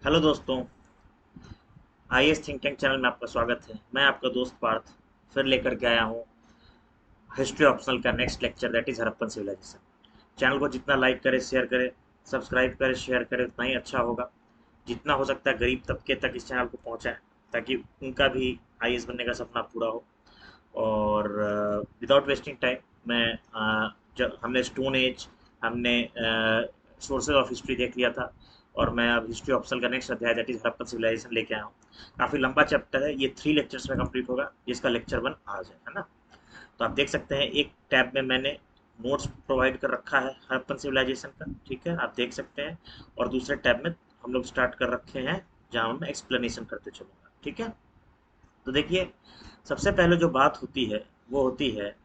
Hello दोस्तों। IAS think tank channel में आपका स्वागत है। मैं आपका दोस्त पार्थ फिर लेकर के आया हूँ हिस्ट्री ऑप्शनल का next lecture, that is Harappan civilisation. Channel को जितना लाइक करें, शेयर करें, सब्सक्राइब करें, शेयर करें, उतना ही अच्छा होगा। जितना हो सकता है गरीब तबके तक इस चैनल को पहुँचाएं, ताकि उनका भी आईएएस बनने का सपना पूरा हो। और विदाउट वेस्टिंग टाइम मैं जब हमने स्टोन एज, हमने सोर्सेज ऑफ हिस्ट्री देख लिया था, और मैं अब हिस्ट्री ऑप्शनल का नेक्स्ट अध्याय दैट इज हड़प्पन सिविलाइजेशन लेके आया हूँ। काफ़ी लंबा चैप्टर है, ये 3 लेक्चर्स में कंप्लीट होगा, जिसका लेक्चर 1 आज है ना। तो आप देख सकते हैं एक टैब में मैंने नोट्स प्रोवाइड कर रखा है हड़प्पन सिविलाइजेशन का, ठीक है, आप देख सकते हैं। और दूसरे टैब में हम लोग स्टार्ट कर रखे हैं, जहाँ मैं एक्सप्लेनेशन करते चलूँगा, ठीक है। तो देखिए, सबसे पहले जो बात होती है वो होती है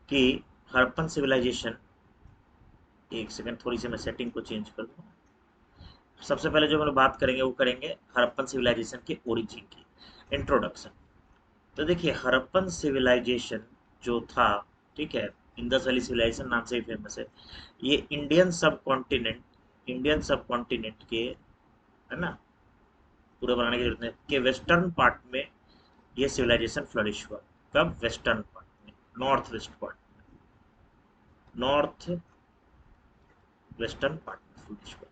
कि हड़प्पन सिविलाइजेशन, एक सेकंड थोड़ी सी मैं सेटिंग को चेंज कर दूँ। सबसे पहले जो हम लोग बात करेंगे वो करेंगे हड़प्पन सिविलाइजेशन के ओरिजिन की, इंट्रोडक्शन। तो देखिए, हड़प्पन सिविलाइजेशन जो था, ठीक है, इंडस वैली सिविलाइजेशन नाम से ही फेमस है। ये इंडियन सब कॉन्टिनेंट के, है ना, पूरे बनाने की जरूरत नहीं, के वेस्टर्न पार्ट में ये सिविलाइजेशन फ्लरिश हुआ। कब? वेस्टर्न पार्ट में, north west part, north western part में फ्लरिश हुआ।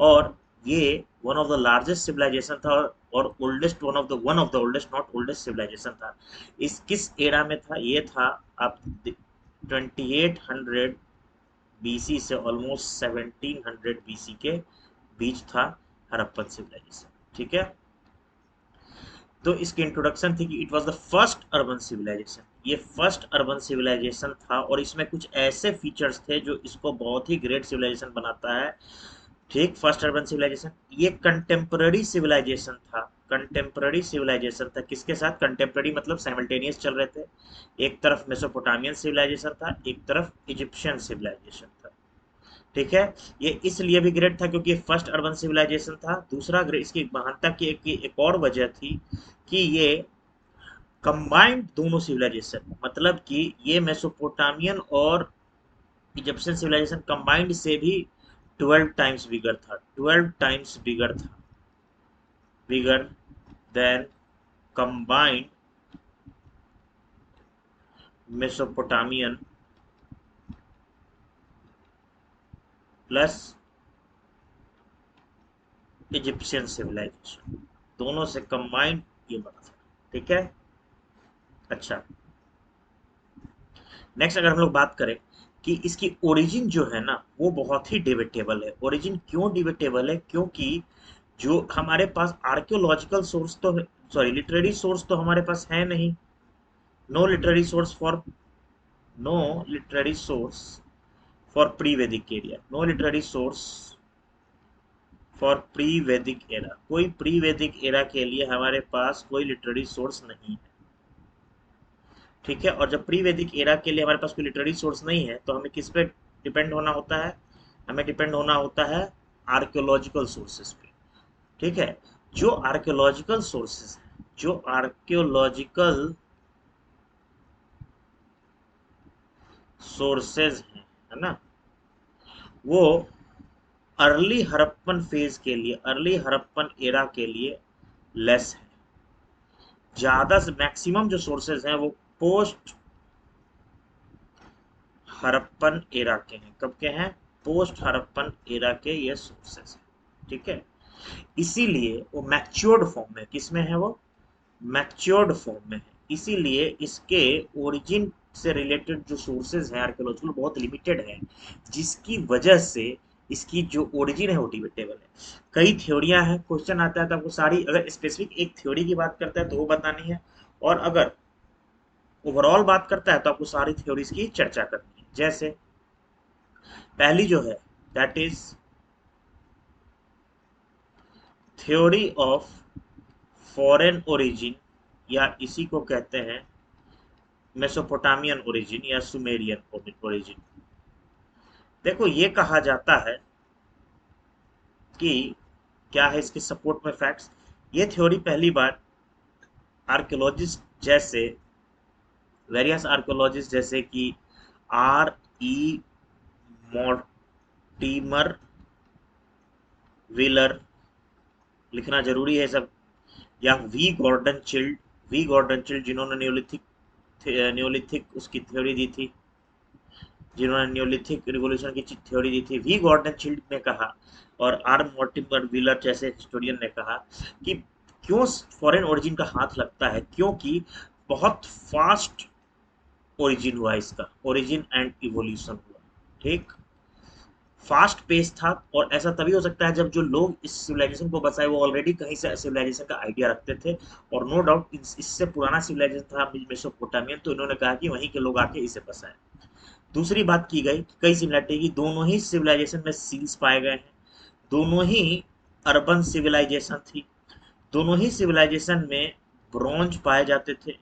और ये one of the largest civilization था, और oldest, one of the oldest, not oldest civilization था। इस किस एरा में था? ये था आप 2800 बीसी से ऑलमोस्ट 1700 बीसी के बीच था हड़प्पन सिविलाइजेशन, ठीक है। तो इसकी इंट्रोडक्शन थी कि it was the first urban civilization. ये फर्स्ट अर्बन सिविलाइजेशन था, और इसमें कुछ ऐसे फीचर्स थे जो इसको बहुत ही ग्रेट सिविलाइजेशन बनाता है, ठीक। फर्स्ट अर्बन सिविलाइजेशन, ये कंटेम्पररी सिविलाइजेशन था। कंटेम्पररी सिविलाइजेशन था किसके साथ? कंटेम्पररी मतलब साइमल्टेनियस चल रहे थे। एक तरफ मेसोपोटामियन सिविलाइजेशन था, एक तरफ इजिप्शियन सिविलाइजेशन था, ठीक है। ये इसलिए भी ग्रेट था क्योंकि फर्स्ट अर्बन सिविलाइजेशन था। दूसरा इसकी महानता की एक और वजह थी कि ये कंबाइंड दोनों सिविलाइजेशन, मतलब कि ये मेसोपोटामियन और इजिप्शियन सिविलाइजेशन कंबाइंड से भी 12 टाइम्स बिगर था, 12 टाइम्स बिगर था, bigger than combined Mesopotamian plus Egyptian civilization, दोनों से कंबाइंड ये बना था, ठीक है। अच्छा, नेक्स्ट अगर हम लोग बात करें कि इसकी ओरिजिन जो है ना, वो बहुत ही डिबेटेबल है। ओरिजिन क्यों डिबेटेबल है? क्योंकि जो हमारे पास आर्कियोलॉजिकल सोर्स तो, सॉरी, लिटरेरी सोर्स तो हमारे पास है नहीं। No literary source for, no literary source for pre Vedic area, no literary source for pre Vedic era. कोई प्री वैदिक एरा के लिए हमारे पास कोई लिटरेरी सोर्स नहीं है, ठीक है। और जब प्री वैदिक एरा के लिए हमारे पास कोई लिटरेरी सोर्स नहीं है, तो हमें किस पे डिपेंड होना होता है? हमें डिपेंड होना होता है आर्कियोलॉजिकल सोर्सेज पे, ठीक है। जो आर्कियोलॉजिकल सोर्सेज हैं, जो आर्कियोलॉजिकल सोर्सेज हैं, है ना, वो अर्ली हड़प्पन फेज के लिए, अर्ली हड़प्पन एरा के लिए लेस है। ज्यादा से मैक्सिमम जो सोर्सेज हैं वो पोस्ट हड़प्पन एरा के हैं। कब के हैं? पोस्ट हड़प्पन एरा के ये सोर्सेस हैं, ठीक है। इसीलिए वो मैच्योर्ड फॉर्म में, किस में है वो? मैच्योर्ड फॉर्म में है। इसीलिए इसके ओरिजिन से रिलेटेड जो सोर्सेज हैं आर्कियोलॉजिकल, बहुत लिमिटेड है, जिसकी वजह से इसकी जो ओरिजिन है वो डिबेटेबल है। कई थ्योरियां हैं, क्वेश्चन आता है तो आपको सारी, अगर स्पेसिफिक एक थ्योरी की बात करता है तो वो बतानी है, और अगर ओवरऑल बात करता है तो आपको सारी थ्योरीज की चर्चा करनी है। जैसे पहली जो है, that is theory of foreign origin, या इसी को कहते हैं मेसोपोटामियन ओरिजिन या सुमेरियन ओरिजिन। देखो, ये कहा जाता है कि क्या है इसके सपोर्ट में फैक्ट्स। ये थ्योरी पहली बार आर्कियोलॉजिस्ट जैसे, वेरियस आर्कियोलॉजिस्ट जैसे कि आर ई मॉर्टिमर व्हीलर, लिखना जरूरी है सब। या वी गॉर्डन चिल्ड जिन्होंने न्योलिथिक उसकी थ्योरी दी थी, जिन्होंने न्योलिथिक रिवॉल्यूशन की थ्योरी दी थी, वी गॉर्डन चिल्ड ने कहा और आर मॉर्टिमर व्हीलर जैसे हिस्टोरियन ने कहा कि क्यों फॉरेन ओरिजिन का हाथ लगता है, क्योंकि बहुत फास्ट ओरिजिन हुआ इसका, ओरिजिन एंड इवोल्यूशन हुआ। ठीक, फास्ट पेस था, और ऐसा तभी हो सकता है जब जो लोग इस सिविलाइजेशन को बसाए वो ऑलरेडी कहीं से सिविलाइजेशन का आइडिया रखते थे, और नो डाउट इससे पुराना सिविलाइजेशन था मेसोपोटामियन, तो इन्होंने कहा कि वहीं के लोग आके इसे बसाए। दूसरी बात की गई कई सिमिलरिटी की, दोनों ही सिविलाइजेशन में सील्स पाए गए हैं, दोनों ही अर्बन सिविलाइजेशन थी, दोनों ही सिविलाइजेशन में ब्रॉन्ज पाए जाते थे,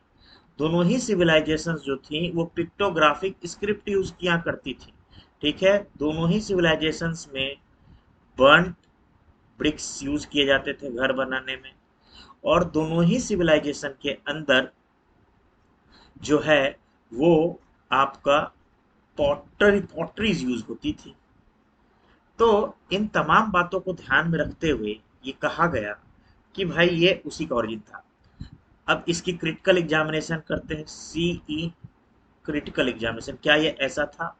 दोनों ही सिविलाइजेशन जो थी वो पिक्टोग्राफिक स्क्रिप्ट यूज किया करती थी। ठीक है, दोनों ही सिविलाइजेशंस में बर्न ब्रिक्स यूज किए जाते थे घर बनाने में, और दोनों ही सिविलाइजेशन के अंदर जो है वो आपका पॉटरीज यूज होती थी। तो इन तमाम बातों को ध्यान में रखते हुए ये कहा गया कि भाई ये उसी का ओरिजिन था। अब इसकी क्रिटिकल एग्जामिनेशन करते हैं, सीई क्रिटिकल एग्जामिनेशन, क्या ये ऐसा था?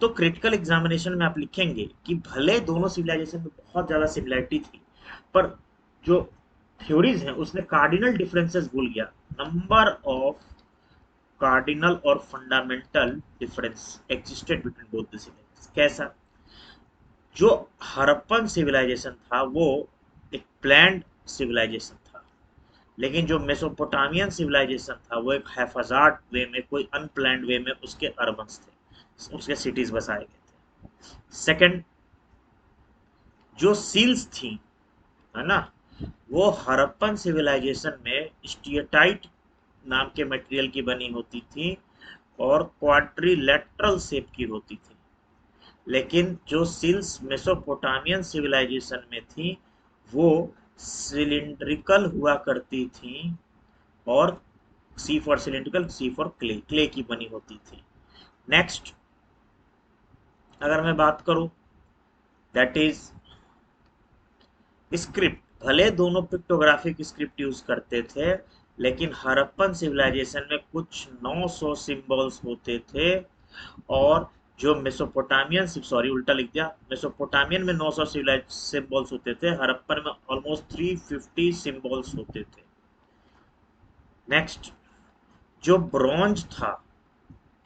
तो क्रिटिकल एग्जामिनेशन में आप लिखेंगे कि भले दोनों सिविलाइजेशन में बहुत ज्यादा सिमिलरिटी थी, पर जो थ्योरीज हैं उसमें कार्डिनल डिफरेंसेस भूल गया। नंबर ऑफ कार्डिनल और fundamental difference existed between both the civilization. कैसा? जो हड़प्पन सिविलाइजेशन था वो एक प्लान्ड सिविलाइजेशन था, लेकिन जो मेसोपोटामियन सिविलाइजेशन था वो एक हैफाजार्ड वे में, कोई अनप्लान्ड वे में उसके अर्बन्स थे, उसके सिटीज बसाए गए थे। सेकंड, जो सील्स थी, है ना, वो हड़प्पन सिविलाइजेशन में स्टीएटाइट नाम के मटेरियल की बनी होती थी और क्वाड्रिलेटरल शेप की होती थी, लेकिन जो सील्स मेसोपोटामियन सिविलाइजेशन में थी वो सिलिंड्रिकल हुआ करती थी, और C for cylindrical, C for clay, clay की बनी होती थी। नेक्स्ट अगर मैं बात करूं, दैट इज स्क्रिप्ट, भले दोनों पिक्टोग्राफिक स्क्रिप्ट यूज करते थे, लेकिन हड़प्पन सिविलाइजेशन में कुछ 900 सिंबल्स होते थे, और जो मेसोपोटामियन, सॉरी उल्टा लिख दिया, मेसोपोटामियन में 900 सिंबल्स होते थे, हड़प्पन में ऑलमोस्ट 350 सिंबल्स होते थे। नेक्स्ट, जो ब्रॉन्ज था,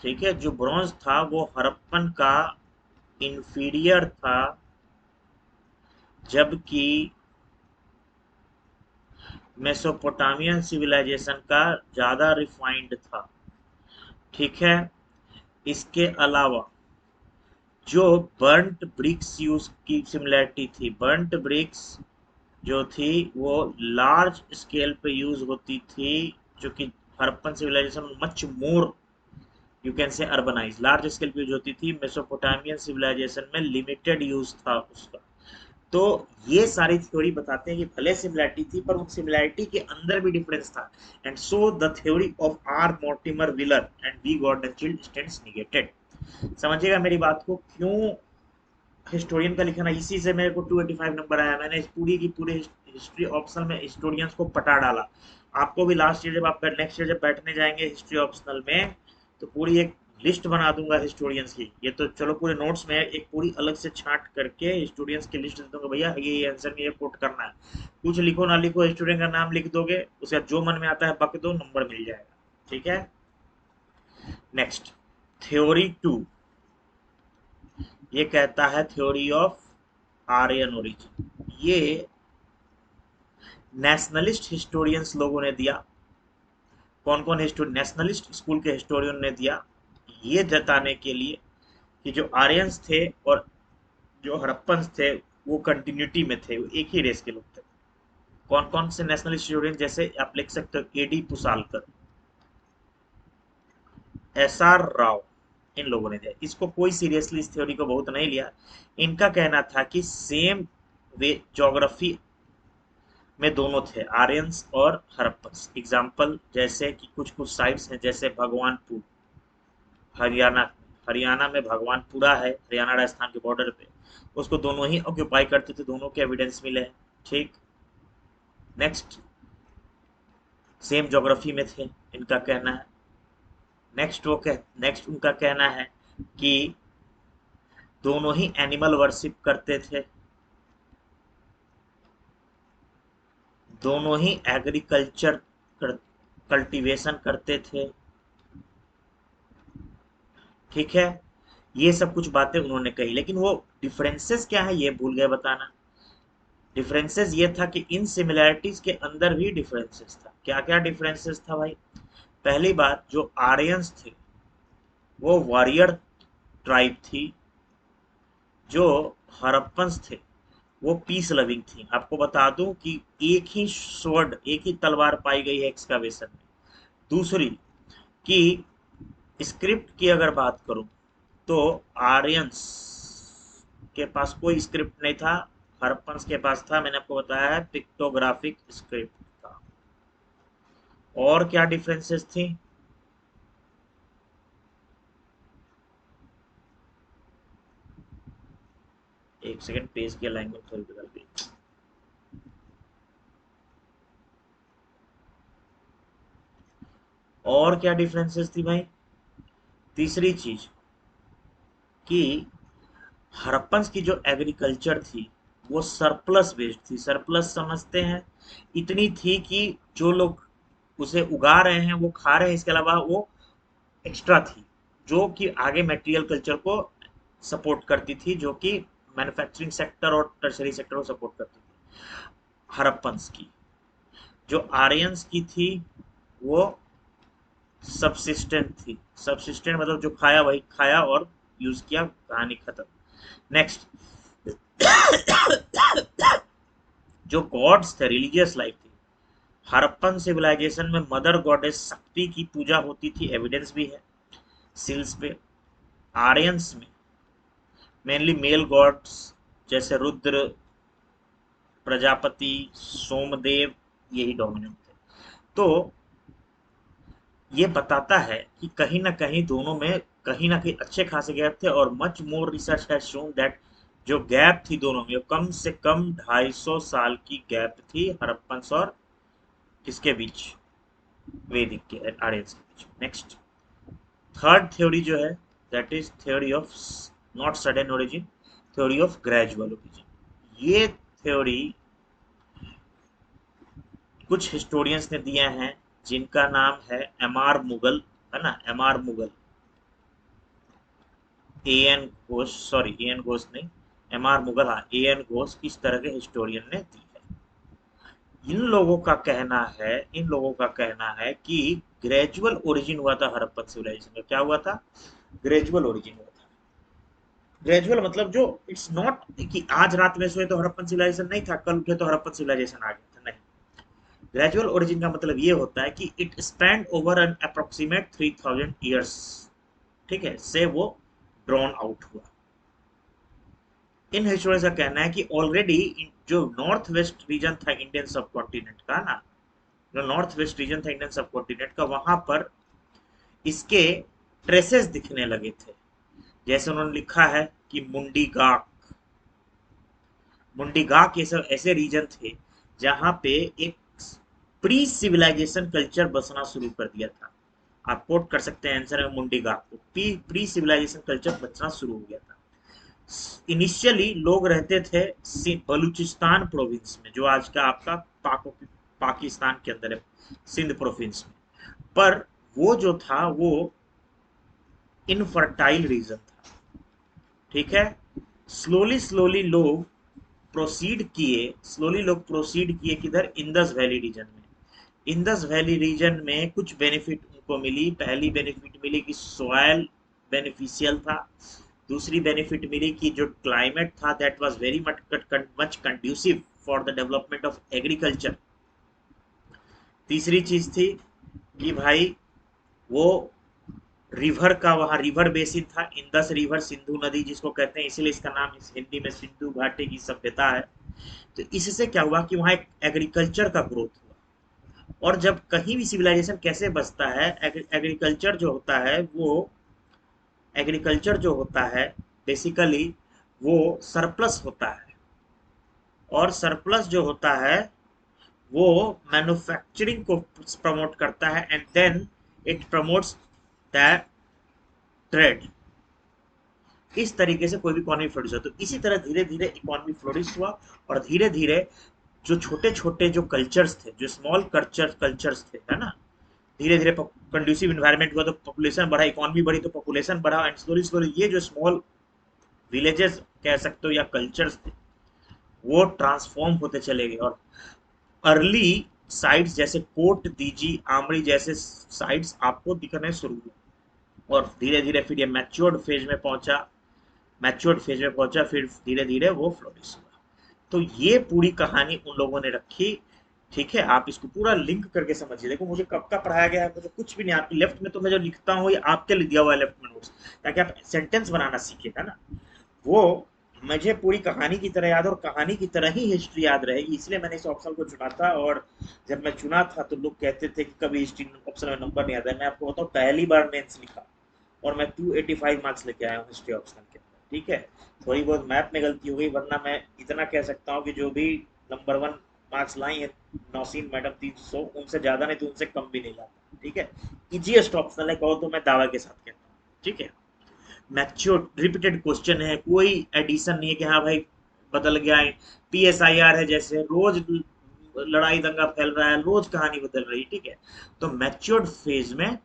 ठीक है, जो ब्रॉन्ज था वो हड़प्पन का इंफीरियर था, जबकि मेसोपोटामियन सिविलाइजेशन का ज्यादा रिफाइंड था। ठीक है, इसके अलावा जो बर्न्ट ब्रिक्स यूज की सिमिलरिटी थी, बर्न्ट ब्रिक्स जो थी वो लार्ज स्केल पे यूज होती थी, जो कि Harappan civilization much more you can say urbanize, large scale पे यूज होती थी, मेसोपोटामियन सिविलाइजेशन में लिमिटेड यूज था उसका। तो ये सारी थ्योरी बताते हैं कि भले सिमिलैरिटी थी पर उन सिमिलैरिटी के अंदर भी डिफरेंस था, and so the theory of R Mortimer Wheeler and V Gordon Childe stands negated. समझिएगा मेरी बात को, क्यों हिस्टोरियन का लिखना, इसी से मेरे को 285 नंबर आया। मैंने इस पूरी की पूरी हिस्ट्री ऑप्शनल में हिस्टोरियंस को पटा डाला। आपको भी लास्ट ईयर जब आप नेक्स्ट ईयर जब बैठने जाएंगे हिस्ट्री ऑप्शनल में, तो पूरी एक लिस्ट बना दूंगा हिस्टोरियंस की। ये तो चलो पूरे नोट्स में एक पूरी अलग से छांट करके हिस्टोरियंस की लिस्ट दे दूंगा, भैया ये आंसर में ये कोट करना है। कुछ लिखो ना लिखो, हिस्टोरियन का नाम लिख दोगे, उसका जो मन में आता है बक दो, नंबर मिल जाएगा। ठीक है, नेक्स्ट थ्योरी 2, ये कहता है थ्योरी ऑफ आर्यन ओरिजिन। ये नेशनलिस्ट हिस्टोरियंस लोगों ने दिया। कौन कौन नेशनलिस्ट स्कूल के हिस्टोरियन ने दिया, ये जताने के लिए कि जो आर्यंस थे और जो हड़प्पन थे वो कंटिन्यूटी में थे, वो एक ही रेस के लोग थे। कौन कौन से नेशनलिस्ट हिस्टोरियन, जैसे आप लिख सकते हो एडी पुसालकर, एस आर राव, इन लोगों ने दिया। इसको कोई सीरियसली इस थ्योरी को बहुत नहीं लिया। इनका कहना था कि सेम वे ज्योग्राफी में दोनों थे, आर्यंस और हड़प्पन्स। एग्जाम्पल जैसे कि कुछ कुछ साइट्स हैं, जैसे भगवानपुर हरियाणा, हरियाणा में भगवानपुरा है, हरियाणा राजस्थान के बॉर्डर पे, उसको दोनों ही ऑक्यूपाई करते थे, दोनों के एविडेंस मिले हैं। ठीक, नेक्स्ट, सेम ज्योग्राफी में थे, इनका कहना है। नेक्स्ट उनका कहना है कि दोनों ही एनिमल वर्शिप करते थे, दोनों ही एग्रीकल्चर कल्टीवेशन करते थे। ठीक है, ये सब कुछ बातें उन्होंने कही, लेकिन वो डिफरेंसेस क्या है ये भूल गए बताना। डिफरेंसेस ये था कि इन सिमिलैरिटीज के अंदर भी डिफरेंसेस था। क्या क्या डिफरेंसेस था भाई? पहली बात, जो आर्यंस थे वो वॉरियर ट्राइब थी, जो हड़प्पन्स थे वो पीस लविंग थी। आपको बता दूं कि एक ही स्वॉर्ड, एक ही तलवार पाई गई है एक्सकावेशन में। दूसरी, कि स्क्रिप्ट की अगर बात करूं तो आर्यंस के पास कोई स्क्रिप्ट नहीं था, हड़प्पन्स के पास था। मैंने आपको बताया है पिक्टोग्राफिक स्क्रिप्ट था। और क्या डिफरेंसेस थी? एक सेकंड, पेज की अलाइनमेंट थोड़ी बदल गई। और क्या डिफरेंसेस थी भाई? तीसरी चीज कि हड़प्पन्स की जो एग्रीकल्चर थी वो सरप्लस बेस्ड थी। सरप्लस समझते हैं? इतनी थी कि जो लोग उसे उगा रहे हैं वो खा रहे हैं, इसके अलावा वो एक्स्ट्रा थी, जो कि आगे मटेरियल कल्चर को सपोर्ट करती थी, जो कि मैन्युफैक्चरिंग सेक्टर और टर्शरी सेक्टर को सपोर्ट करती थी। हड़प्पन्स की, जो आर्यंस की थी वो सबसिस्टेंट थी। सबसिस्टेंट मतलब जो खाया वही खाया और यूज किया, कहानी खत्म। नेक्स्ट, जो गॉड्स थे, रिलीजियस लाइफ थी, हड़प्पन सिविलाइजेशन में मदर गॉडेस शक्ति की पूजा होती थी, एविडेंस भी है सील्स पे। आर्यंस में मेनली मेल गॉड्स जैसे रुद्र, प्रजापति, सोमदेव, यही डोमिनेंट थे। तो ये बताता है कि कहीं ना कहीं दोनों में कहीं ना कहीं अच्छे खासे गैप थे, और much more research has shown that जो गैप थी दोनों में कम से कम 250 साल की गैप थी हड़प्पन्स और किसके बीच? वैदिक के, आर्यंस के बीच। नेक्स्ट, थर्ड थ्योरी जो है, that is theory of not sudden origin, theory of gradual origin. ये थ्योरी कुछ हिस्टोरियंस ने दिए हैं, जिनका नाम है एम आर मुगल, है ना, M R Mughal, A N Ghosh, sorry A N Ghosh नहीं, एम आर मुगल, हाँ ए एन घोष, इस तरह के हिस्टोरियन ने दी है। इन लोगों का कहना है कि ग्रेजुअल ओरिजिन हुआ था हड़प्पन सिविलाइजेशन का। क्या हुआ था? ग्रेजुअल ओरिजिन हुआ था। ग्रेजुअल मतलब जो, इट्स नॉट कि आज रात में सोए तो हड़प्पन सिविलाइजेशन नहीं था, कल उठे तो हड़प्पन सिविलाइजेशन आ गया था, नहीं। ग्रेजुअल ओरिजिन का मतलब ये होता है कि it spend over N approximate 3000 years, ठीक है, से वो ड्रॉन आउट हुआ। इन हिस्टोरियंस का कहना है कि ऑलरेडी जो नॉर्थ वेस्ट रीजन था इंडियन सब कॉन्टिनेंट का ना, जो नॉर्थ वेस्ट रीजन था इंडियन सब कॉन्टिनेंट का, वहां पर इसके ट्रेसेस दिखने लगे थे। जैसे उन्होंने लिखा है कि मुंडीगाक, ये सब ऐसे रीजन थे जहां पे एक प्री सिविलाइजेशन कल्चर बसना शुरू कर दिया था। आप कोट कर सकते हैं आंसर में मुंडीगाक को, प्री सिविलाइजेशन कल्चर बचना शुरू हो गया था। इनिशियली लोग रहते थे बलूचिस्तान प्रोविंस में, जो आज का आपका पाकिस्तान के अंदर है, सिंध प्रोविंस में। पर वो जो था वो इनफर्टाइल रीजन था, ठीक है। स्लोली स्लोली लोग प्रोसीड किए किधर? इंदस वैली रीजन में। इंदस वैली रीजन में कुछ बेनिफिट उनको मिली। पहली बेनिफिट मिली कि सॉयल बेनिफिशियल था। दूसरी बेनिफिट मिली कि जो क्लाइमेट था that was very much conducive for the development of agriculture. तीसरी चीज थी कि भाई वो रिवर का, वहाँ रिवर बेसिन था, इंदस रिवर, सिंधु नदी जिसको कहते हैं, इसीलिए इसका नाम इस हिंदी में सिंधु घाटी की सभ्यता है। तो इससे क्या हुआ कि वहाँ एक एग्रीकल्चर का ग्रोथ हुआ। और जब कहीं भी सिविलाइजेशन कैसे बसता है, एग्रीकल्चर जो होता है बेसिकली वो सरप्लस होता है। और सरप्लस जो होता है वो मैन्युफैक्चरिंग को प्रमोट करता है and then it promotes the trade. इस तरीके से कोई भी इकोनॉमी फ्लोरिश हो, तो इसी तरह धीरे धीरे इकोनॉमी फ्लोरिश हुआ। और धीरे धीरे जो छोटे छोटे जो कल्चर्स थे, जो स्मॉल कल्चर्स थे, है ना, धीरे धीरे कंड्यूसिव इन्वायरमेंट हुआ तो पॉपुलेशन बढ़ा, इकोनॉमी बढ़ी तो पॉपुलेशन बढ़ा, एंड स्लोली स्लोली ये जो स्मॉल विलेजेस कह सकते हो या कल्चर्स थे, वो ट्रांसफॉर्म होते चले गए। और अर्ली साइट्स जैसे कोट दीजी आमड़ी जैसे साइट्स आपको दिखने शुरू हुए, और धीरे धीरे फिर ये मैच्योर्ड फेज में पहुंचा, फिर धीरे धीरे वो फ्लोरिश हुआ। तो ये पूरी कहानी उन लोगों ने रखी। ठीक है, आप इसको पूरा लिंक करके समझिए। देखो मुझे कब का पढ़ाया गया है, मुझे कुछ भी नहीं, आपकी लेफ्ट में तो मैं जो लिखता हूँ ये आपके लिए दिया हुआ है लेफ्ट में नोट्स, ताकि आप सेंटेंस बनाना सीखेगा ना, वो मुझे पूरी कहानी की तरह याद, और कहानी की तरह ही हिस्ट्री याद रहेगी, इसलिए मैंने इस ऑप्शन को चुना था। और जब मैं चुना था तो लोग कहते थे कि कभी हिस्ट्री ऑप्शन में नंबर नहीं आता है। मैं आपको बताऊं, पहली बार मेंस लिखा और मैं 285 मार्क्स लेके आया हूँ हिस्ट्री ऑप्शन के अंदर। ठीक है, थोड़ी बहुत मैथ में गलती हो गई, वरना मैं इतना कह सकता हूँ कि जो भी नंबर 1 मार्क्स लाई है नौसीन मैडम 300, उनसे ज्यादा नहीं तो उनसे कम भी नहीं लाता। ठीक है, इजीएस्ट ऑप्शन है, कहो तो मैं दावा के साथ कहता हूँ। ठीक है, मैच्योर रिपीटेड क्वेश्चन है, कोई एडिशन नहीं है कि हाँ भाई बदल गया है, PSIR है, जैसे रोज लड़ाई दंगा फैल रहा है, रोज कहानी बदल रही है। ठीक है, तो मैच्योर्ड फेज में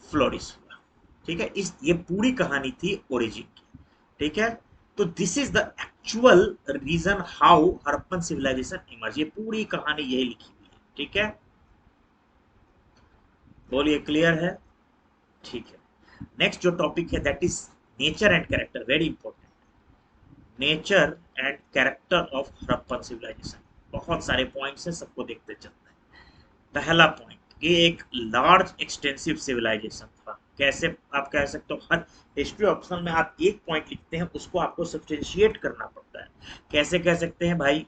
फ्लोरिश हुआ। ठीक है, इस ये पूरी कहानी थी ओरिजिन की। ठीक है, तो this is the actual reason how Harappan civilization emerge, ये पूरी कहानी यही लिखी हुई है। ठीक है, बोलिए क्लियर है? ठीक है, नेक्स्ट जो टॉपिक है that is nature and character, very important. Nature and character of Harappan civilization, बहुत सारे पॉइंट्स हैं, सबको देखते चलते हैं। पहला पॉइंट, ये एक लार्ज एक्सटेंसिव सिविलाइजेशन था। कैसे आप कह सकते हो, हर हिस्ट्री ऑप्शन में आप एक पॉइंट लिखते हैं, उसको आपको सब्सटेंशिएट करना पड़ता है। कैसे कह सकते हैं भाई,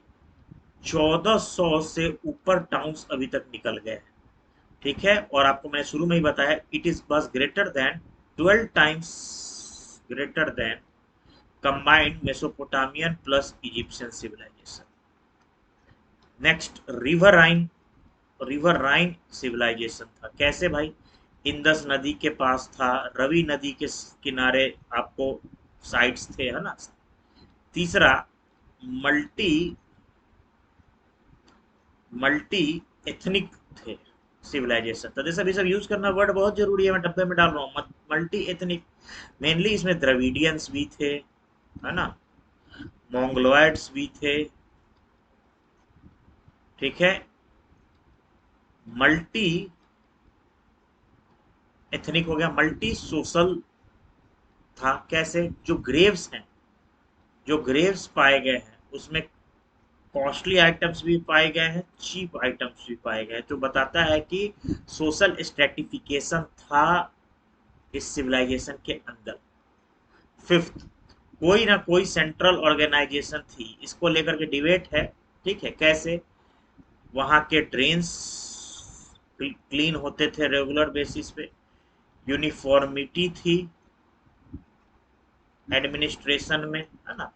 1400 से ऊपर टाउन्स अभी तक निकल गए हैं। ठीक है, और आपको मैंने शुरू में ही बताया, इट इज बस greater than 12 times greater than combined Mesopotamian plus Egyptian civilisation. Next, river Rhine civilisation था। कैसे भाई, इंदस नदी के पास था, रवि नदी के किनारे आपको साइट्स थे, है ना। तीसरा, मल्टी मल्टी एथनिक थे सिविलाइजेशन। तो जैसे अभी सब यूज करना वर्ड बहुत जरूरी है, मैं डब्बे में डाल रहा हूँ, मल्टी एथनिक। मेनली इसमें द्रविडियंस भी थे, है ना, मोंगलोइड्स भी थे। ठीक है, मल्टी एथनिक हो गया, मल्टी सोशल था। कैसे, जो ग्रेव्स पाए गए हैं उसमें कॉस्टली आइटम्स भी पाए गए हैं, चीप आइटम्स भी पाए गए हैं, जो बताता है कि सोशल स्ट्रेटिफिकेशन था इस सिविलाइजेशन के अंदर। फिफ्थ, कोई ना कोई सेंट्रल ऑर्गेनाइजेशन थी, इसको लेकर के डिबेट है। ठीक है, कैसे, वहां के ड्रेन्स क्लीन होते थे रेगुलर बेसिस पे, यूनिफॉर्मिटी थी एडमिनिस्ट्रेशन में, है ना।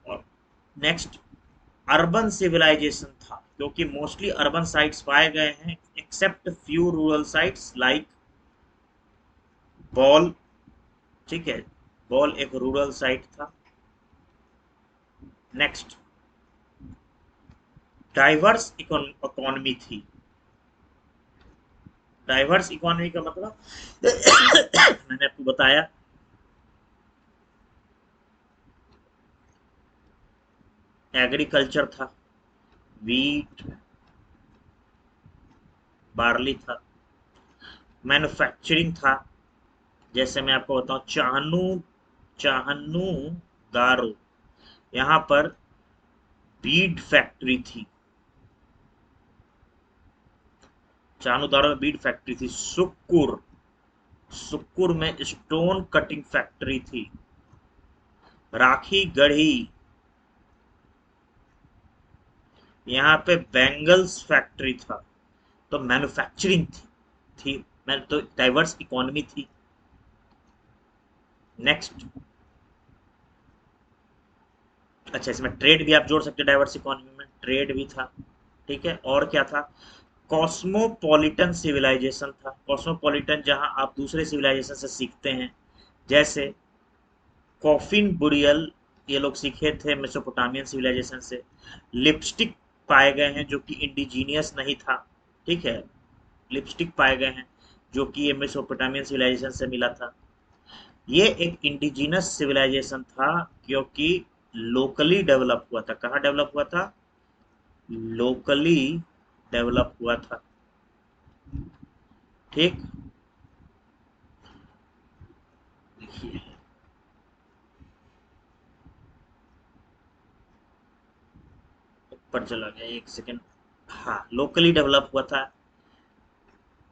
और नेक्स्ट, अर्बन सिविलाइजेशन था, क्योंकि मोस्टली अर्बन साइट्स पाए गए हैं, except few rural sites like ball. ठीक है, बॉल एक रूरल साइट था। नेक्स्ट, डाइवर्स इकोनॉमी थी। डाइवर्स इकोनॉमी का मतलब मैंने आपको बताया, एग्रीकल्चर था, वीट बार्ली था, मैन्युफैक्चरिंग था। जैसे मैं आपको बताऊं, चाहन्नू दारो, यहाँ पर बीड फैक्ट्री थी, चाहनुदारो में बीड फैक्ट्री थी। सुक्कुर में स्टोन कटिंग फैक्ट्री थी। राखी गढ़ी, यहाँ पे बैंगल्स फैक्ट्री था। तो मैन्युफैक्चरिंग थी मैं तो डाइवर्स इकोनॉमी थी। नेक्स्ट, अच्छा इसमें ट्रेड भी आप जोड़ सकते हैं, डाइवर्स इकोनॉमी में ट्रेड भी था। ठीक है, और क्या था, कॉस्मोपॉलिटन सिविलाइजेशन था। कॉस्मोपॉलिटन जहां आप दूसरे सिविलाइजेशन से सीखते हैं, जैसे कॉफिन बुरियल, ये लोग सीखे थे मेसोपोटामियन सिविलाइजेशन से। लिपस्टिक पाए गए हैं जो कि इंडिजीनियस नहीं था, ठीक है, लिपस्टिक पाए गए हैं जो कि ये मेसोपोटामियन सिविलाइजेशन से मिला था। ये एक इंडिजिनस सिविलाइजेशन था क्योंकि लोकली डेवलप हुआ था। कहाँ डेवलप हुआ था? लोकली डेवलप हुआ था, ठीक। देखिए, ऊपर चला गया, एक सेकेंड। हाँ, लोकली डेवलप हुआ था।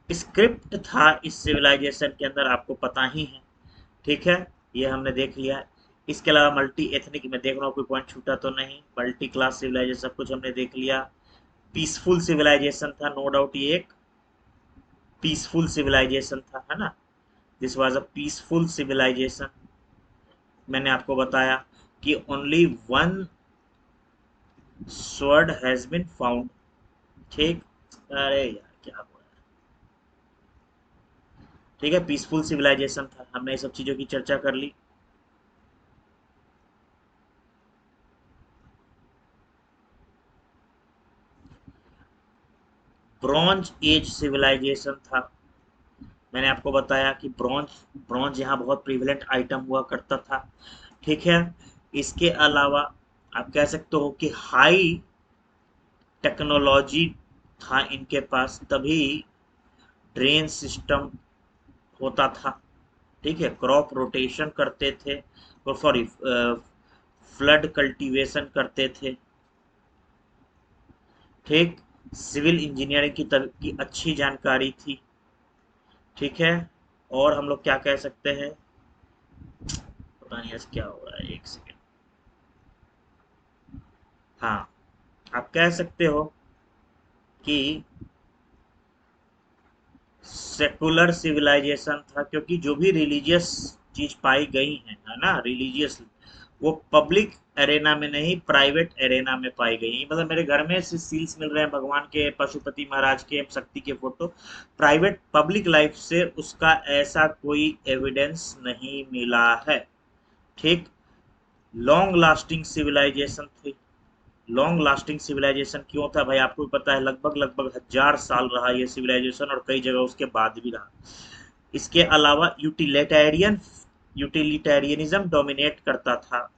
स्क्रिप्ट था इस सिविलाइजेशन के अंदर, आपको पता ही है, ठीक है, ये हमने देख लिया है। इसके अलावा मल्टी एथनिक, में देख रहा हूँ कोई पॉइंट छूटा तो नहीं, मल्टी क्लास सिविलाइजेशन सब कुछ हमने देख लिया। पीसफुल सिविलाइजेशन था, नो डाउट ये एक पीसफुल सिविलाइजेशन था, है ना, this was a peaceful civilization. मैंने आपको बताया कि only one sword has been found, ठीक। अरे यार क्या हुआ, ठीक है, पीसफुल सिविलाइजेशन था, हमने ये सब चीजों की चर्चा कर ली। ब्रॉन्ज एज सिविलाइजेशन था। मैंने आपको बताया कि ब्रॉन्ज ब्रॉन्ज यहाँ बहुत प्रिविलेंट आइटम हुआ करता था, ठीक है। इसके अलावा आप कह सकते हो कि हाई टेक्नोलॉजी था इनके पास, तभी ड्रेन सिस्टम होता था, ठीक है, क्रॉप रोटेशन करते थे, सॉरी, फ्लड कल्टीवेशन करते थे, ठीक। सिविल इंजीनियरिंग की अच्छी जानकारी थी, ठीक है। और हम लोग क्या कह सकते हैं, पता नहीं आज क्या हो रहा है, एक सेकेंड। हाँ, आप कह सकते हो कि सेकुलर सिविलाइजेशन था, क्योंकि जो भी रिलीजियस चीज पाई गई है ना, रिलीजियस, वो पब्लिक एरेना में नहीं, प्राइवेट एरेना में पाई गई है। मतलब मेरे घर में से सील्स मिल रहे हैं भगवान के, पशुपति महाराज के, शक्ति के फोटो, प्राइवेट पब्लिक लाइफ से उसका ऐसा कोई एविडेंस नहीं मिला है, ठीक। लॉन्ग लास्टिंग सिविलाइजेशन थी। लॉन्ग लास्टिंग सिविलाइजेशन क्यों था भाई, आपको भी पता है, लगभग लगभग 1000 साल रहा ये सिविलाइजेशन, और कई जगह उसके बाद भी रहा। इसके अलावा यूटिलिटेरियनिज्म डोमिनेट करता था,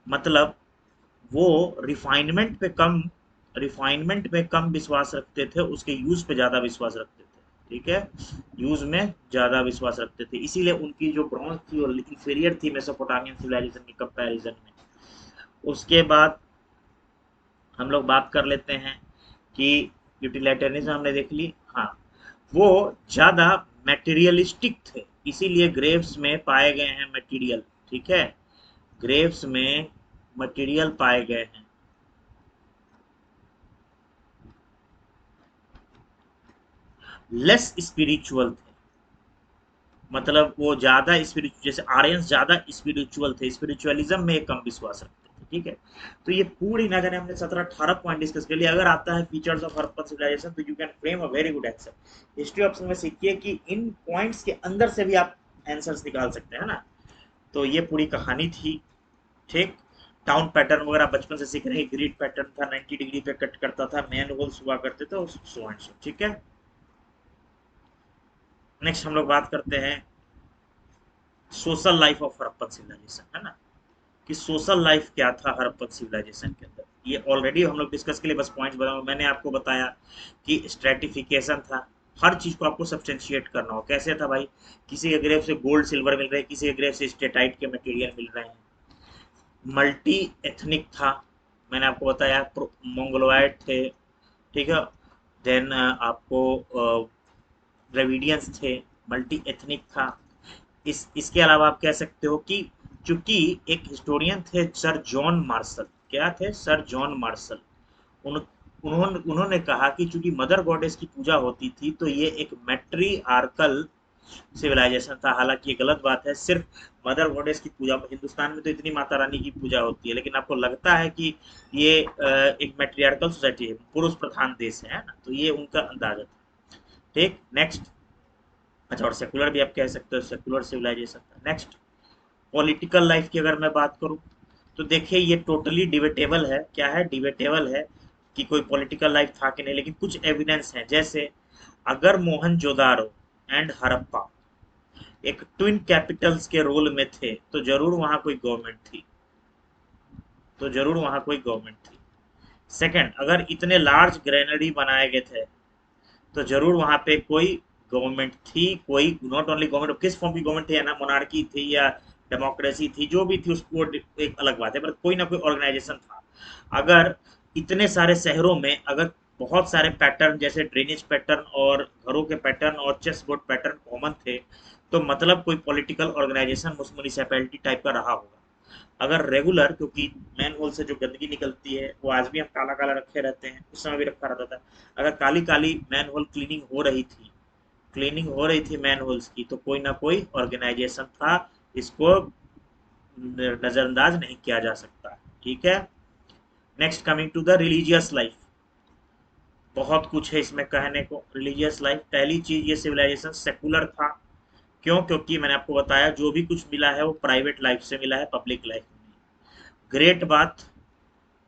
मतलब वो रिफाइनमेंट में कम विश्वास रखते थे, उसके यूज पे ज्यादा विश्वास रखते थे, ठीक है, यूज में ज्यादा विश्वास रखते थे, इसीलिए उनकी जो ब्रॉन्ज थी वो इंफीरियर थी मेसोपोटामियन सिविलाइजेशन के कंपैरिजन में। उसके बाद हम लोग बात कर लेते हैं कि यूटिलिटेरियनिज्म हमने देख ली, हाँ, वो ज्यादा मैटेरियलिस्टिक थे, इसीलिए ग्रेव्स में पाए गए हैं मटेरियल, ठीक है, ग्रेव्स में मटेरियल पाए गए हैं। लेस स्पिरिचुअल थे, मतलब वो ज्यादा स्पिरिचुअल, जैसे आर्यंस ज्यादा स्पिरिचुअल थे, स्पिरिचुअलिज्म में कम विश्वास रखते थे, ठीक है। तो ये पूरी ना जाने हमने 17-18 पॉइंट डिस्कस कर लिया। अगर आता है फीचर्स ऑफ हड़प्पन सिविलाइजेशन, तो you can frame a very good answer. History option में सीखिए कि इन पॉइंट्स के अंदर से भी आप आंसर्स निकाल सकते हैं ना। तो ये पूरी कहानी थी, ठीक। टाउन पैटर्न वगैरह बचपन से सीख रहे हैं, ग्रिड पैटर्न था, 90 डिग्री पे कट करता था, मैन होल्स हुआ करते थे, सो एंड सो, ठीक है। नेक्स्ट हम लोग बात करते हैं social life of Harappan civilization, है ना, कि सोशल लाइफ क्या था हड़प्पन सिविलाइजेशन के अंदर। ये ऑलरेडी हम लोग डिस्कस के लिए बस पॉइंट्स बताऊँ, मैंने आपको बताया कि स्ट्रेटिफिकेशन था, हर चीज को आपको सब्सटेंशिएट करना हो, कैसे था भाई, किसी के ग्रेव से गोल्ड सिल्वर मिल रहे हैं, किसी के ग्रेव से स्टेटाइट के मटेरियल मिल रहे हैं। मल्टी एथनिक था, मैंने आपको बताया, मंगोलॉयड थे, ठीक है। देन आपको द्रविडियंस थे, मल्टी एथनिक था। इसके अलावा आप कह सकते हो कि चूंकि एक हिस्टोरियन थे सर जॉन मार्शल, क्या थे, सर जॉन मार्शल, उन्होंने कहा कि चूंकि मदर गॉडेस की पूजा होती थी, तो ये एक मैट्री आर्कल सिविलाइजेशन था। हालांकि ये गलत बात है। सिर्फ मदर गॉडेस की पूजा, हिंदुस्तान में तो इतनी माता रानी की पूजा होती है, लेकिन आपको लगता है कि ये एक मैट्रियार्कल सोसाइटी है, पुरुष प्रधान देश है ना, तो ये उनका अंदाजा था। ठीक, नेक्स्ट। अच्छा, और सेकुलर भी आप कह सकते हो, सेकुलर सिविलाइजेशन था। नेक्स्ट, पॉलिटिकल लाइफ की अगर मैं बात करूं, तो देखिए ये टोटली डिबेटेबल है। क्या है? डिबेटेबल है कि कोई पॉलिटिकल लाइफ था कि नहीं, लेकिन कुछ एविडेंस है। जैसे अगर मोहनजोदारो एंड हड़प्पा एक ट्विन कैपिटल्स के रोल में थे, तो जरूर वहां कोई गवर्नमेंट थी, तो जरूर वहां कोई गवर्नमेंट थी। सेकंड, अगर इतने लार्ज ग्रेनरी बनाए गए थे, तो जरूर वहां पे कोई गवर्नमेंट थी। कोई नॉट ओनली गवर्नमेंट, किस फॉर्म की गवर्नमेंट थी, या ना मोनार्की थी या डेमोक्रेसी थी, जो भी थी उसको एक अलग बात है, पर कोई ना कोई ऑर्गेनाइजेशन था। अगर इतने सारे शहरों में अगर बहुत सारे पैटर्न, जैसे ड्रेनेज पैटर्न और घरों के पैटर्न और चेस बोर्ड पैटर्न कॉमन थे, तो मतलब कोई पॉलिटिकल ऑर्गेनाइजेशन उस म्यूनिसिपैलिटी टाइप का रहा होगा। अगर रेगुलर, क्योंकि मैन होल से जो गंदगी निकलती है वो आज भी हम काला काला रखे रहते हैं, उस समय भी रखा रहता था। अगर Kali Kali man whole cleaning हो रही थी, क्लीनिंग हो रही थी मैन होल्स की, तो कोई ना कोई ऑर्गेनाइजेशन था। इसको नजरअंदाज नहीं किया जा सकता। ठीक है। Next, coming to the religious life. बहुत कुछ है इसमें कहने को। रिलीजियस लाइफ, पहली चीज, ये सिविलाइजेशन सेकुलर था। क्यों? क्योंकि मैंने आपको बताया जो भी कुछ मिला है वो प्राइवेट लाइफ से मिला है, पब्लिक लाइफ में नहीं। ग्रेट बात,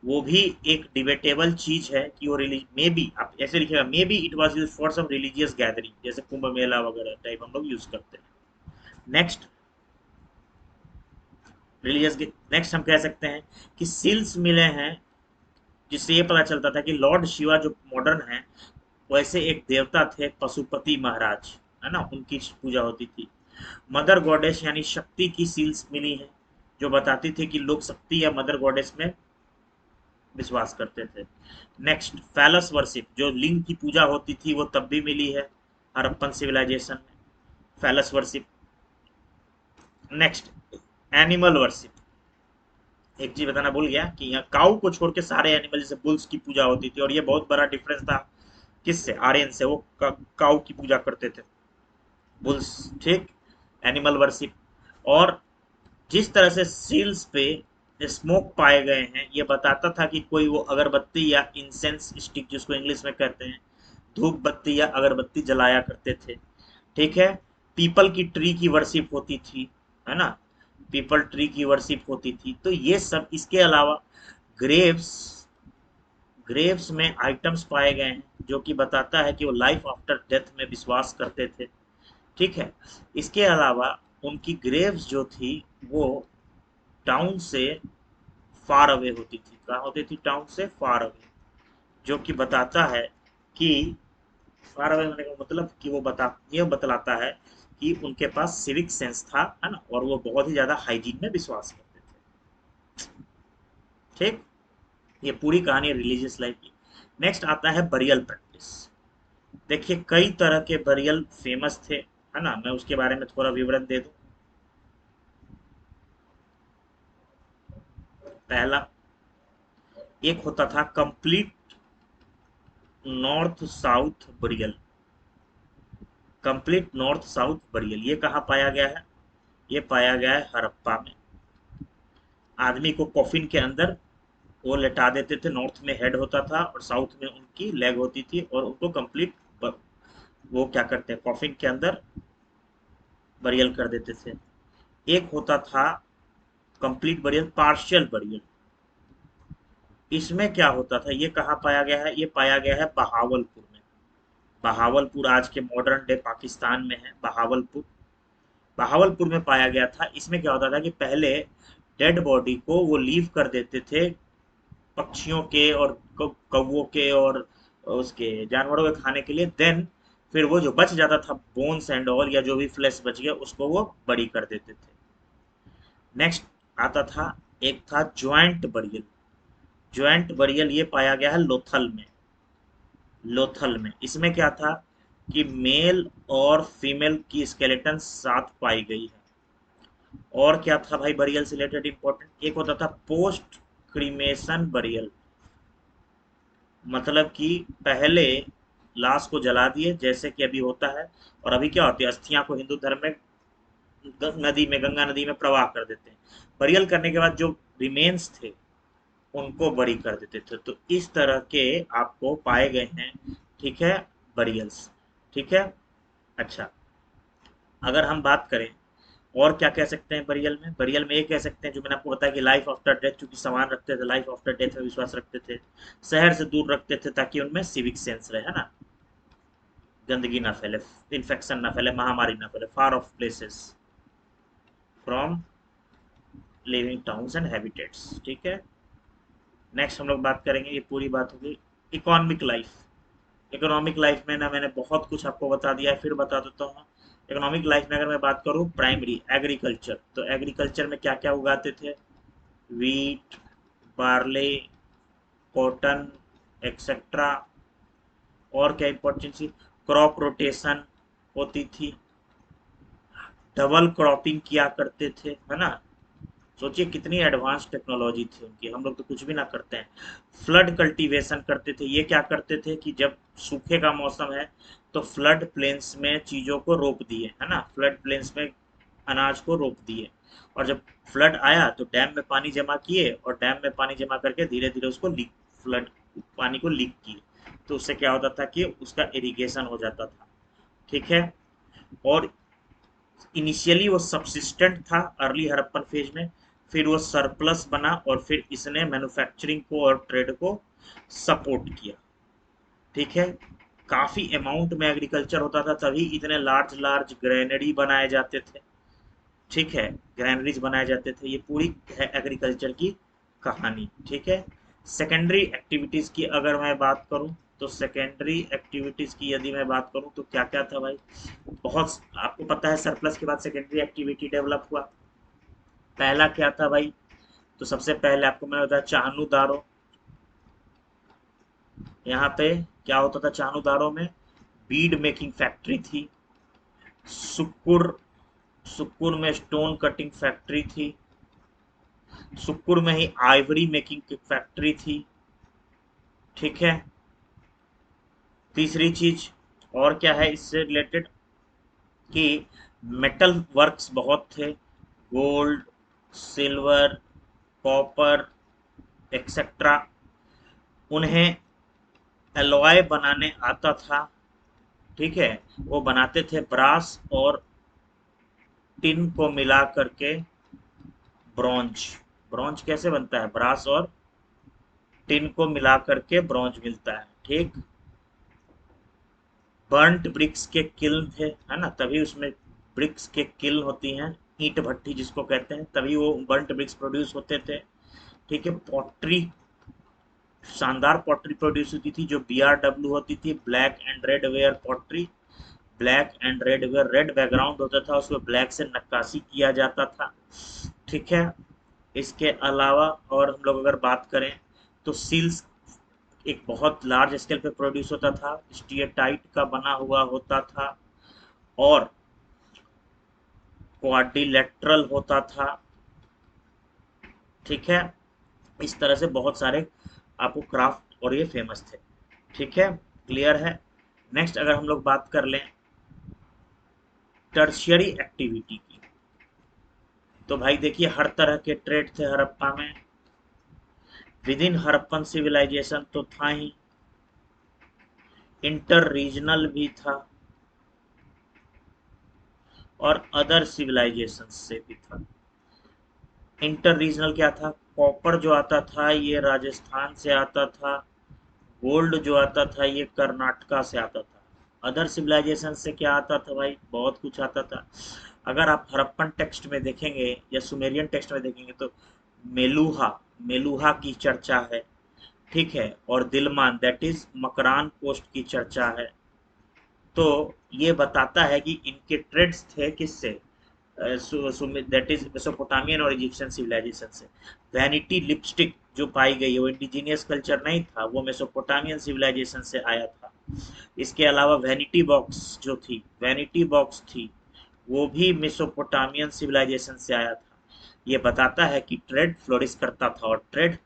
वो भी एक डिबेटेबल चीज है कि वो रिलीज मे बी, आप ऐसे लिखेगा, may be it was use for some religious gathering, जैसे कुंभ मेला वगैरह टाइप हम लोग यूज करते हैं। नेक्स्ट, रिलीजियस, नेक्स्ट हम कह सकते हैं कि सील्स मिले हैं, जिससे ये पता चलता था कि लॉर्ड शिवा जो मॉडर्न है, वैसे एक देवता थे पशुपति महाराज, है ना, उनकी पूजा होती थी। मदर गॉडेस यानी शक्ति की सील्स मिली हैं, जो बताती थी कि लोग शक्ति या मदर गॉडेस में विश्वास करते थे। नेक्स्ट, फैलस वर्शिप, जो लिंग की पूजा होती थी वो तब भी मिली है हड़प्पन सिविलाइजेशन में, फैलस वर्शिप। Next, animal worship. एक चीज बताना भूल गया कि यहाँ काऊ को छोड़ के सारे एनिमल, जैसे बुल्स की पूजा होती थी, और ये बहुत बड़ा डिफरेंस था किससे? आर्यन से। वो काऊ की पूजा करते थे, बुल्स। ठीक, एनिमल वर्शिप। और जिस तरह से सील्स पे स्मोक पाए गए हैं, ये बताता था कि कोई वो अगरबत्ती या इंसेंस स्टिक, जिसको इंग्लिश में कहते हैं, धूप बत्ती या अगरबत्ती जलाया करते थे। ठीक है। पीपल की ट्री की वर्शिप होती थी, है ना, पीपल ट्री की वर्शिप होती थी। तो ये सब, इसके अलावा ग्रेव्स, ग्रेव्स में आइटम्स पाए गए हैं, जो कि बताता है कि वो लाइफ आफ्टर डेथ में विश्वास करते थे। ठीक है। इसके अलावा उनकी ग्रेव्स जो थी वो टाउन से फार अवे होती थी। कहाँ होती थी? टाउन से फार अवे, जो कि बताता है कि फार अवे होने का मतलब कि वो ये बतलाता है कि उनके पास सिविक सेंस था, है ना, और वो बहुत ही ज्यादा हाइजीन में विश्वास करते थे। ठीक, ये पूरी कहानी रिलीजियस लाइफ की। नेक्स्ट आता है बरियल प्रैक्टिस। देखिए कई तरह के बरियल फेमस थे, है ना, मैं उसके बारे में थोड़ा विवरण दे दूं। पहला, एक होता था complete north south burial. Complete north south burial, ये कहाँ पाया गया है? ये पाया गया है हड़प्पा में। आदमी को कॉफिन के अंदर वो लेटा देते थे, नॉर्थ में हेड होता था और साउथ में उनकी लेग होती थी, और उनको कंप्लीट वो क्या करते हैं, कॉफिन के अंदर बरियल कर देते थे। एक होता था कंप्लीट बरियल, पार्शियल बरियल। इसमें क्या होता था, ये कहाँ पाया गया है? ये पाया गया है बहावलपुर में। बहावलपुर आज के मॉडर्न डे पाकिस्तान में है, बहावलपुर। बहावलपुर में पाया गया था। इसमें क्या होता था कि पहले डेड बॉडी को वो लीव कर देते थे पक्षियों के और कौवों के और उसके जानवरों के खाने के लिए। देन फिर वो जो बच जाता था बोन्स एंड ऑल, या जो भी फ्लैश बच गया, उसको वो बड़ी कर देते थे। नेक्स्ट आता था, एक था ज्वाइंट बरियल। ज्वाइंट बरियल ये पाया गया है लोथल में। लोथल में इसमें क्या था कि मेल और फीमेल की स्केलेटन साथ पाई गई है। और क्या था भाई बरियल से रिलेटेड इंपॉर्टेंट? एक होता था पोस्ट क्रीमेशन बरियल। मतलब कि पहले लाश को जला दिए जैसे कि अभी होता है। और अभी क्या होती है, अस्थियां को हिंदू धर्म में नदी में, गंगा नदी में प्रवाह कर देते हैं। बरियल करने के बाद जो रिमेन्स थे उनको बरी कर देते थे। तो इस तरह के आपको पाए गए हैं, ठीक है, बरियल्स। ठीक है। अच्छा, अगर हम बात करें और क्या कह सकते हैं बरियल में, बरियल में ये कह सकते हैं जो मैंने आपको बताया कि लाइफ आफ्टर डेथ, चूंकि सामान रखते थे, लाइफ आफ्टर डेथ में विश्वास रखते थे, शहर से दूर रखते थे ताकि उनमें सिविक सेंस रहे, है ना, गंदगी ना फैले, इन्फेक्शन ना फैले, महामारी ना फैले, far off places from living towns and habitats. ठीक है। नेक्स्ट हम लोग बात करेंगे, ये पूरी बात होगी इकोनॉमिक लाइफ। इकोनॉमिक लाइफ में ना मैंने बहुत कुछ आपको बता दिया है, फिर बता देता हूँ। इकोनॉमिक लाइफ में अगर मैं बात करूँ, प्राइमरी एग्रीकल्चर, तो एग्रीकल्चर में क्या क्या उगाते थे, वीट, बार्ले, कॉटन, एक्सेट्रा। और क्या इंपॉर्टेंट सी, क्रॉप रोटेशन होती थी, डबल क्रॉपिंग किया करते थे, है ना। सोचिए कितनी एडवांस टेक्नोलॉजी थी उनकी, हम लोग तो कुछ भी ना करते हैं। फ्लड कल्टीवेशन करते थे, ये क्या करते थे कि जब सूखे का मौसम है तो फ्लड प्लेन्स में चीज़ों को रोप दिए, है ना, फ्लड प्लेन्स में अनाज को रोप दिए। और जब फ्लड आया तो डैम में पानी जमा किए, और डैम में पानी जमा करके धीरे धीरे उसको लीक, फ्लड पानी को लीक किए। तो उससे क्या होता था कि उसका इरिगेशन हो जाता था। ठीक है। और इनिशियली वो सबसिस्टेंट था अर्ली हड़प्पन फेज में, फिर वो सरप्लस बना, और फिर इसने मैन्युफैक्चरिंग को और ट्रेड को सपोर्ट किया। ठीक है। काफ़ी अमाउंट में एग्रीकल्चर होता था, तभी इतने लार्ज लार्ज ग्रेनरी बनाए जाते थे। ठीक है, ग्रैनरीज बनाए जाते थे। ये पूरी है एग्रीकल्चर की कहानी। ठीक है। सेकेंडरी एक्टिविटीज़ की अगर मैं बात करूं, तो सेकेंडरी एक्टिविटीज़ की यदि मैं बात करूं तो क्या क्या था भाई, बहुत आपको पता है सरप्लस के बाद सेकेंडरी एक्टिविटी डेवलप हुआ। पहला क्या था भाई, तो सबसे पहले आपको मैंने बताया चाहनुदारो। यहाँ पे क्या होता था चाहनुदारो में, बीड मेकिंग फैक्ट्री थी। सुक्कुर, सुक्कुर में स्टोन कटिंग फैक्ट्री थी। सुक्कुर में ही आइवरी मेकिंग की फैक्ट्री थी। ठीक है। तीसरी चीज और क्या है इससे रिलेटेड, कि मेटल वर्क्स बहुत थे, गोल्ड, सिल्वर, कॉपर, एक्सेट्रा। उन्हें एलॉय बनाने आता था। ठीक है। वो बनाते थे ब्रास और टिन को मिला करके ब्रॉन्ज। ब्रॉन्ज कैसे बनता है, ब्रास और टिन को मिला करके ब्रॉन्ज मिलता है। ठीक। बर्न्ट ब्रिक्स के किल्न थे, है ना, तभी उसमें ब्रिक्स के किल्न होती हैं, ईंट भट्टी जिसको कहते हैं, तभी वो बर्न्ट ब्रिक्स प्रोड्यूस होते थे। ठीक है। पॉटरी, शानदार पॉटरी प्रोड्यूस होती थी जो BRW होती थी, black and red ware pottery. Black and red ware, red background होता था, उसमें ब्लैक से नक्काशी किया जाता था। ठीक है। इसके अलावा और हम लोग अगर बात करें, तो सील्स एक बहुत लार्ज स्केल पे प्रोड्यूस होता था, स्टीयरटाइट का बना हुआ होता था, और क्वाड्रिलेटरल होता था। ठीक है। इस तरह से बहुत सारे आपको क्राफ्ट और ये फेमस थे। ठीक है, क्लियर है। नेक्स्ट अगर हम लोग बात कर लें टर्शियरी एक्टिविटी की, तो भाई देखिए हर तरह के ट्रेड थे हड़प्पा में। विद इन हड़प्पन सिविलाइजेशन तो था ही, इंटर रीजनल भी था, और अदर सिविलाइजेशन से भी था। इंटर रीजनल क्या था, कॉपर जो आता था ये राजस्थान से आता था, गोल्ड जो आता था ये कर्नाटका से आता था। अदर सिविलाइजेशन से क्या आता था भाई, बहुत कुछ आता था। अगर आप हड़प्पन टेक्स्ट में देखेंगे या सुमेरियन टेक्स्ट में देखेंगे तो मेलुहा, मेलुहा की चर्चा है। ठीक है। और दिलमान दैट इज मकरान कोस्ट की चर्चा है। तो ये बताता है कि इनके ट्रेड्स थे किससे, दैट इज मेसोपोटामियन और इजिप्शियन सिविलाइजेशन से। वैनिटी लिपस्टिक जो पाई गई है वो इंडिजीनियस कल्चर नहीं था, वो मेसोपोटामियन सिविलाइजेशन से आया था। इसके अलावा वैनिटी बॉक्स जो थी, वैनिटी बॉक्स थी, वो भी मेसोपोटामियन सिविलाइजेशन से आया था। ये बताता है कि ट्रेड फ्लोरिश करता था, और ट्रेड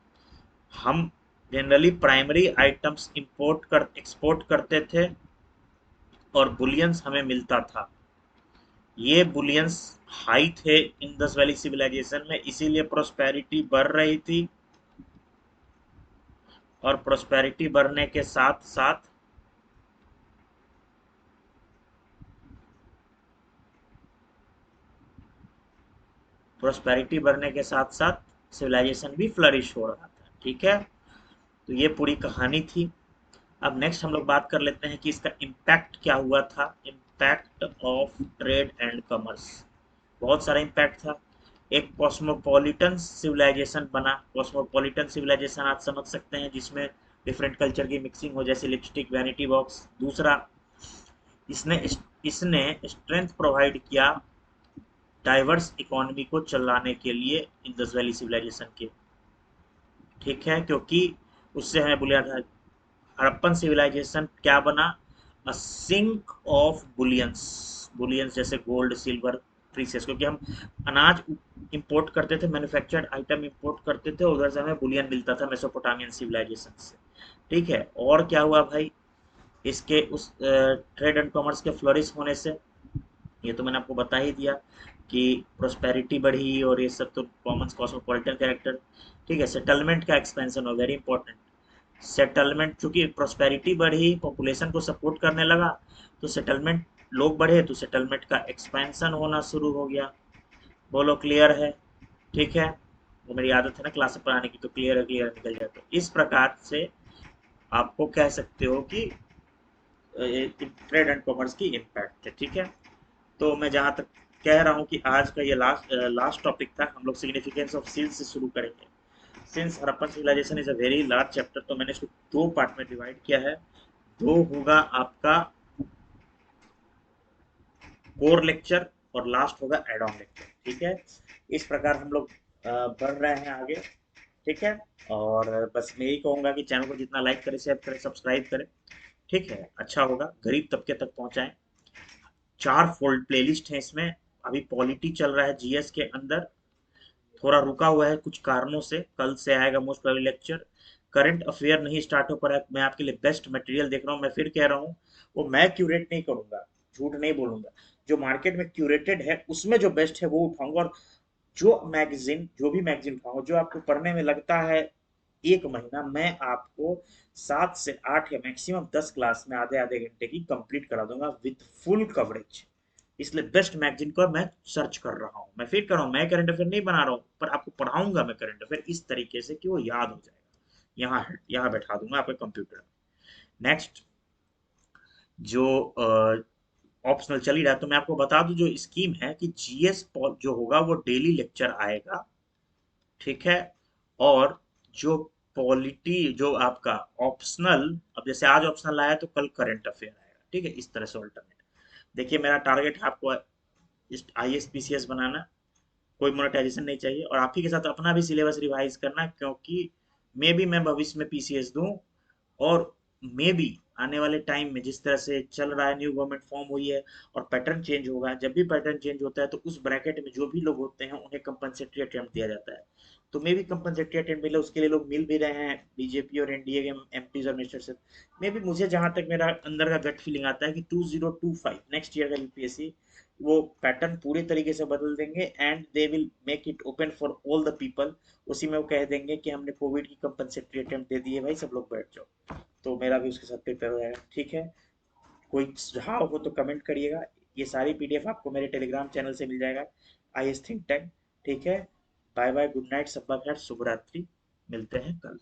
हम जनरली प्राइमरी आइटम्स एक्सपोर्ट करते थे और बुलियंस हमें मिलता था। ये बुलियंस हाई थे इंडस वैली सिविलाइजेशन में, इसीलिए प्रोस्पेरिटी बढ़ रही थी। और प्रोस्पेरिटी बढ़ने के साथ साथ सिविलाइजेशन भी फ्लरिश हो रहा था। ठीक है, तो ये पूरी कहानी थी। अब नेक्स्ट हम लोग बात कर लेते हैं कि इसका इम्पैक्ट क्या हुआ था। Impact of trade and commerce, बहुत सारा इम्पैक्ट था। एक कॉस्मोपॉलिटन सिविलाइजेशन बना। कॉस्मोपॉलिटन सिविलाइजेशन आप समझ सकते हैं, जिसमें डिफरेंट कल्चर की मिक्सिंग हो, जैसे लिपस्टिक, वैनिटी बॉक्स। दूसरा, इसने इसने स्ट्रेंथ प्रोवाइड किया डाइवर्स इकोनॉमी को चलाने के लिए इंडस वैली सिविलाइजेशन के। ठीक है, क्योंकि उससे हमें बोला था हड़प्पन सिविलाइजेशन क्या बना, अ सिंक ऑफ बुलियंस। बुलियंस जैसे गोल्ड, सिल्वर, प्रीसियस, क्योंकि हम अनाज इंपोर्ट करते थे, मैन्युफैक्चर्ड आइटम इंपोर्ट करते थे, उधर से हमें बुलियन मिलता था मेसोपोटामियन सिविलाइजेशन से। ठीक है, और क्या हुआ भाई, इसके उस ट्रेड एंड कॉमर्स के फ्लोरिश होने से, ये तो मैंने आपको बता ही दिया कि प्रोस्पेरिटी बढ़ी और ये सब तो कॉमन कॉस्मोपॉलिटन कैरेक्टर। ठीक है, सेटलमेंट का एक्सपेंशन हो, वेरी इंपॉर्टेंट। सेटलमेंट, चूंकि प्रोस्पेरिटी बढ़ी, पॉपुलेशन को सपोर्ट करने लगा, तो सेटलमेंट, लोग बढ़े तो सेटलमेंट का एक्सपेंशन होना शुरू हो गया। बोलो क्लियर है? ठीक है, वो मेरी आदत है ना क्लास में पढ़ाने की, तो क्लियर है, क्लियर निकल जाए। तो इस प्रकार से आपको कह सकते हो कि ट्रेड एंड कॉमर्स की इम्पैक्ट है। ठीक है, तो मैं जहाँ तक कह रहा हूँ कि आज का ये लास्ट टॉपिक था। हम लोग सिग्निफिकेंस ऑफ सील्स से शुरू करेंगे। Since Harappan civilization is a very large chapter, तो मैंने इसको दो पार्ट में डिवाइड किया है। दो होगा आपका कोर लेक्चर और लास्ट होगा एड ऑन लेक्चर। ठीक है, इस प्रकार हम लोग बढ़ रहे हैं आगे। ठीक है, और बस मैं यही कहूँगा कि चैनल को जितना लाइक करें, शेयर करें, सब्सक्राइब करें। ठीक है, अच्छा होगा, गरीब तबके तक पहुँचाएं। 4 फोल्ड प्लेलिस्ट है इसमें। अभी पॉलिटी चल रहा है जीएस के अंदर, थोड़ा रुका हुआ है कुछ कारणों से, कल से आएगा most probably lecture. Current affair नहीं स्टार्ट हो पा रहा है, मैं आपके लिए बेस्ट मटेरियल देख रहा हूँ। मैं फिर कह रहा हूँ, वो मैं क्यूरेट नहीं करूंगा, झूठ नहीं बोलूंगा। जो मार्केट में क्यूरेटेड है उसमें जो बेस्ट है वो उठाऊंगा। और जो भी मैगजीन उठाऊंगा, जो आपको पढ़ने में लगता है 1 महीना, मैं आपको 7 से 8 या मैक्सिमम 10 क्लास में आधे आधे घंटे की कंप्लीट करा दूंगा विथ फुल कवरेज। इसलिए बेस्ट मैगजीन को मैं सर्च कर रहा हूँ। मैं फिर कर रहा हूँ, मैं करंट अफेयर नहीं बना रहा हूँ, पर आपको पढ़ाऊंगा मैं करंट अफेयर इस तरीके से कि वो याद हो जाएगा। यहाँ यहाँ बैठा दूंगा आपके कंप्यूटर में। नेक्स्ट, जो ऑप्शनल चल ही रहा है, तो मैं आपको बता दूं जो स्कीम है कि जीएस जो होगा वो डेली लेक्चर आएगा। ठीक है, और जो पॉलिटी, जो आपका ऑप्शनल, अब जैसे आज ऑप्शनल आया तो कल करंट अफेयर आएगा। ठीक है, इस तरह से ऑल्टरनेट। देखिए, मेरा टारगेट है आपको ISPCS बनाना, कोई मोनेटाइजेशन नहीं चाहिए, और आप ही के साथ अपना भी सिलेबस रिवाइज करना, क्योंकि मैं भविष्य में पीसीएस दूं। और मे बी आने वाले टाइम में जिस तरह से चल रहा है, न्यू गवर्नमेंट फॉर्म हुई है और पैटर्न चेंज होगा, जब भी पैटर्न चेंज होता है तो उस ब्रैकेट में जो भी लोग होते हैं उन्हें कंपनसेटरी अटेम्प्ट दिया जाता है। तो मे भी कंपनसेटरी अटेम्प्ट मिले, उसके लिए लोग मिल भी रहे हैं, बीजेपी और एनडीए के एमपीज और मिनिस्टर। मे भी, मुझे जहां तक मेरा अंदर का गट फीलिंग आता है कि 2025 नेक्स्ट ईयर का यूपीएससी वो पैटर्न पूरे तरीके से बदल देंगे, and they will make it open for all the people. उसी में वो कह देंगे कि हमने कोविड की कंपनसेटरी अटेम्प्ट दे दी है, भाई सब लोग बैठ जाओ। तो मेरा भी उसके साथ प्रिपेयर हो जाएगा। ठीक है, कोई सुझाव हो तो कमेंट करिएगा। ये सारी पीडीएफ आपको मेरे टेलीग्राम चैनल से मिल जाएगा, IS थिंक टैंक। ठीक है, बाय बाय, गुड नाइट, सब खैर, शुभ रात्रि। मिलते हैं कल।